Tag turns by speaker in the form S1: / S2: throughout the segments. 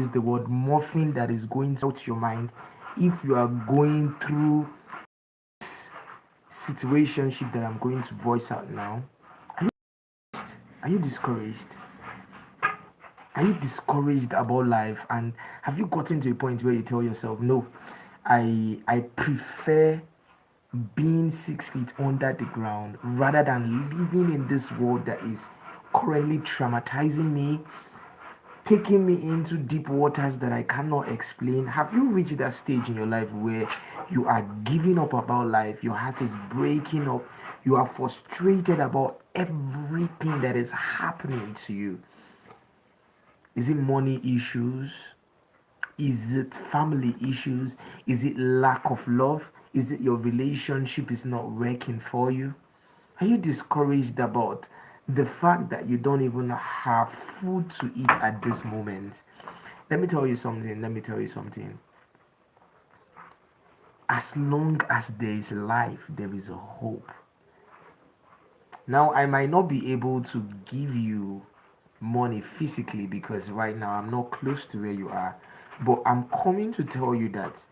S1: use the word morphine that is going out your mind if you are going through this situationship that I'm going to voice out now. Are you discouraged? Are you discouraged about life? And have you gotten to a point where you tell yourself, no, I prefer being 6 feet under the ground rather than living in this world that is currently traumatizing me, taking me into deep waters that I cannot explain? Have you reached that stage in your life where you are giving up about life? Your heart is breaking up. You are frustrated about everything that is happening to you. Is it money issues? Is it family issues? Is it lack of love? Is it your relationship is not working for you? Are you discouraged about the fact that you don't even have food to eat at this moment? Let me tell you something. Let me tell you something. As long as there is life, there is a hope. Now, I might not be able to give you money physically because right now I'm not close to where you are, but I'm coming to tell you that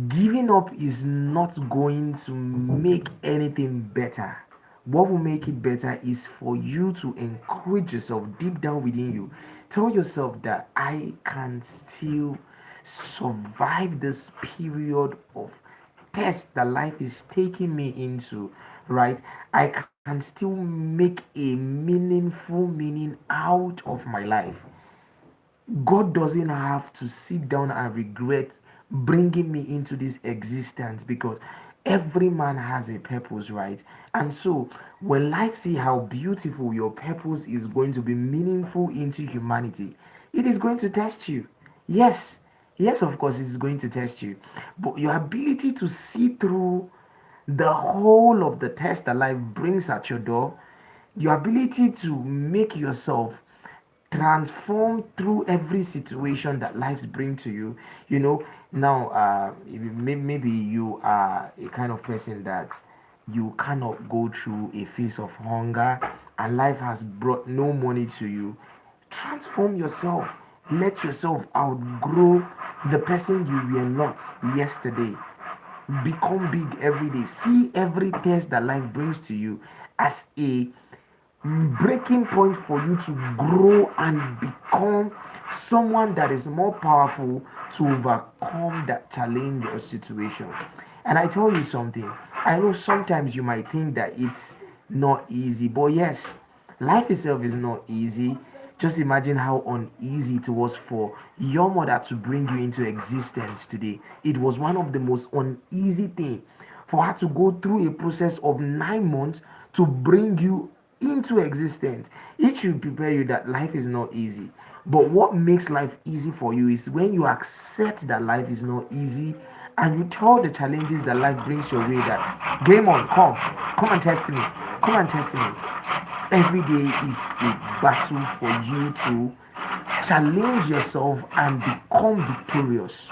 S1: giving up is not going to make anything better. What will make it better is for you to encourage yourself deep down within you. Tell yourself that I can still survive this period of test that life is taking me into, right? I can still make a meaningful meaning out of my life. God doesn't have to sit down and regret bringing me into this existence because every man has a purpose, right? And so when life see how beautiful your purpose is going to be meaningful into humanity, it is going to test you. Yes, yes, of course, it's going to test you. But your ability to see through the whole of the test that life brings at your door, your ability to make yourself transform through every situation that lives bring to you. Now maybe you are a kind of person that you cannot go through a phase of hunger and life has brought no money to you. Transform yourself. Let yourself outgrow the person you were not yesterday. Become big every day. See every test that life brings to you as a breaking point for you to grow and become someone that is more powerful to overcome that challenge or situation. And I tell you something, I know sometimes you might think that it's not easy, but yes, life itself is not easy. Just imagine how uneasy it was for your mother to bring you into existence today. It was one of the most uneasy things for her to go through a process of 9 months to bring you into existence. It should prepare you that life is not easy. But what makes life easy for you is when you accept that life is not easy and you tell the challenges that life brings your way that game on, come and test me, come and test me. Every day is a battle for you to challenge yourself and become victorious.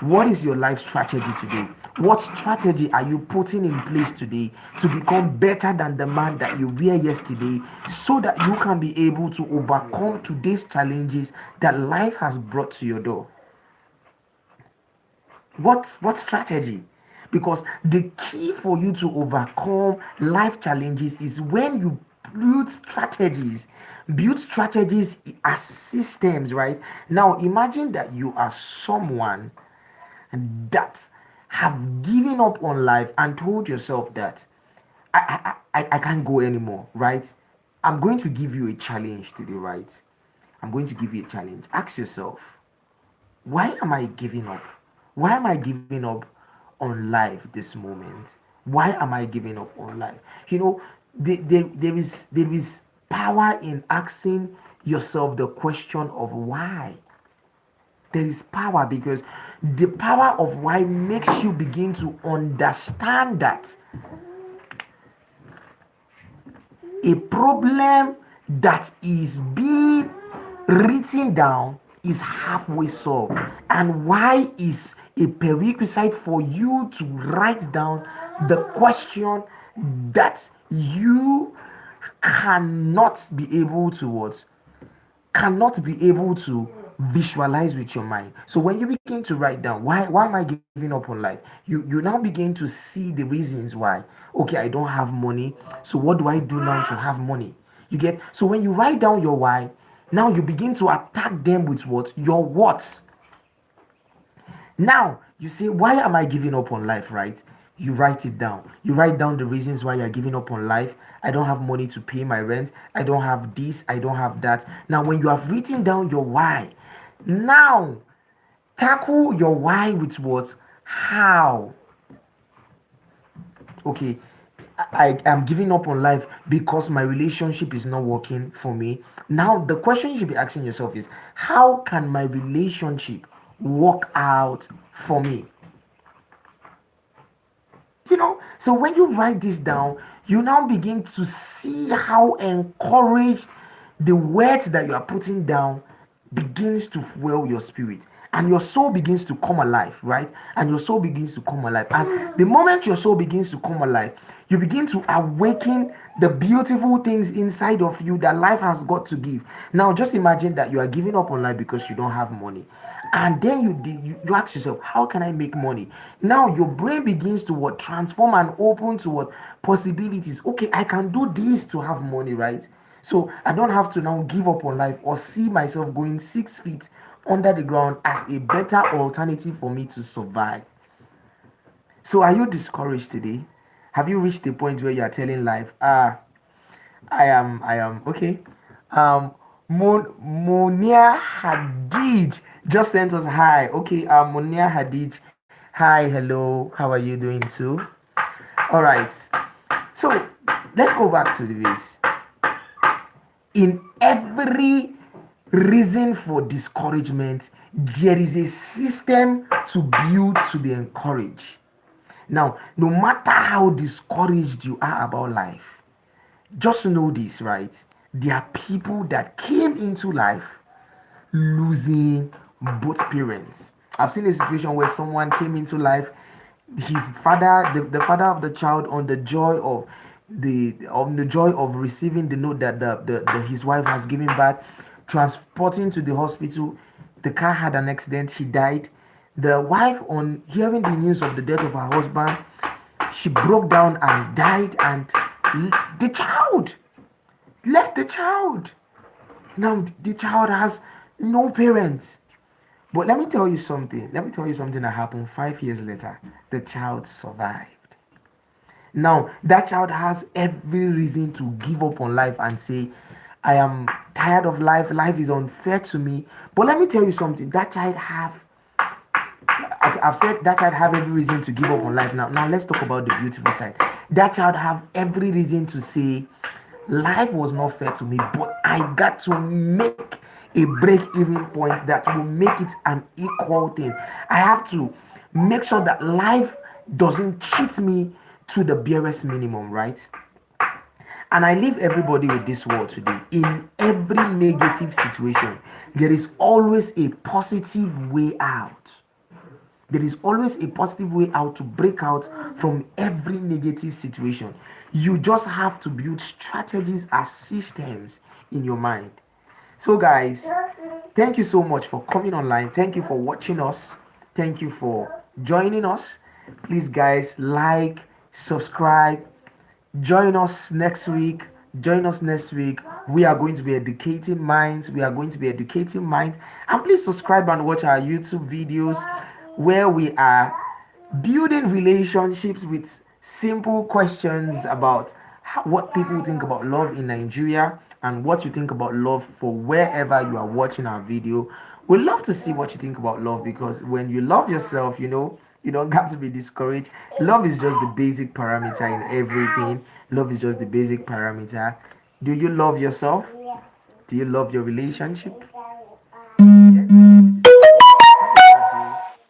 S1: What is your life strategy today? What strategy are you putting in place today to become better than the man that you were yesterday so that you can be able to overcome today's challenges that life has brought to your door? What strategy? Because the key for you to overcome life challenges is when you build strategies as systems, right? Now imagine that you are someone that have given up on life and told yourself that I can't go anymore, right? I'm going to give you a challenge today, right? I'm going to give you a challenge. Ask yourself, why am I giving up? Why am I giving up on life this moment? Why am I giving up on life? There is power in asking yourself the question of why. There is power because the power of why makes you begin to understand that a problem that is being written down is halfway solved, and why is a prerequisite for you to write down the question that you cannot be able to what cannot be able to Visualize with your mind. So when you begin to write down, why am I giving up on life? You now begin to see the reasons why. Okay, I don't have money. So what do I do now to have money? You get, so when you write down your why, now you begin to attack them with what? Your what. Now you say, why am I giving up on life, right? You write it down. You write down the reasons why you're giving up on life. I don't have money to pay my rent. I don't have this. I don't have that. Now, when you have written down your why, now tackle your why with what? How? Okay, I am giving up on life because my relationship is not working for me. Now, the question you should be asking yourself is, how can my relationship work out for me? So when you write this down, you now begin to see how encouraged the words that you are putting down begins to fuel your spirit, and your soul begins to come alive, right? And your soul begins to come alive, and the moment your soul begins to come alive, you begin to awaken the beautiful things inside of you that life has got to give. Now just imagine that you are giving up on life because you don't have money, and then you ask yourself, how can I make money? Now your brain begins to what? Transform and open to what? Possibilities. Okay, I can do this to have money, right? So I don't have to now give up on life or see myself going 6 feet under the ground as a better alternative for me to survive. So are you discouraged today? Have you reached the point where you are telling life, I am okay? Um, Monia Hadid just sent us hi. Okay, Monia Hadid, hi, hello, how are you doing too? All right. So let's go back to the base. In every reason for discouragement, there is a system to build to be encouraged. Now, no matter how discouraged you are about life, just know this, right? There are people that came into life losing both parents. I've seen a situation where someone came into life, his father, the father of the child, on the joy of receiving the note that his wife has given back, transporting to the hospital. The car had an accident, he died. The wife, on hearing the news of the death of her husband, she broke down and died, and the child left the child. Now the child has no parents. But let me tell you something. Let me tell you something that happened 5 years later. The child survived. Now, that child has every reason to give up on life and say, I am tired of life. Life is unfair to me. But let me tell you something. I've said that child have every reason to give up on life. Now let's talk about the beautiful side. That child have every reason to say, life was not fair to me, but I got to make a break-even point that will make it an equal thing. I have to make sure that life doesn't cheat me to the barest minimum, right? And I leave everybody with this word today. In every negative situation, there is always a positive way out. There is always a positive way out to break out from every negative situation. You just have to build strategies as systems in your mind. So, guys, thank you so much for coming online. Thank you for watching us. Thank you for joining us. Please, guys, like, subscribe. Join us next week. Join us next week. We are going to be educating minds. And please subscribe and watch our YouTube videos where we are building relationships with simple questions about what people think about love in Nigeria and what you think about love for wherever you are watching our video. We love to see what you think about love, because when you love yourself, you don't got to be discouraged. Love is just the basic parameter in everything. Love is just the basic parameter. Do you love yourself? Do you love your relationship?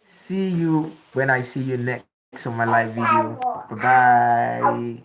S1: See you when I see you next on my live video. Bye bye.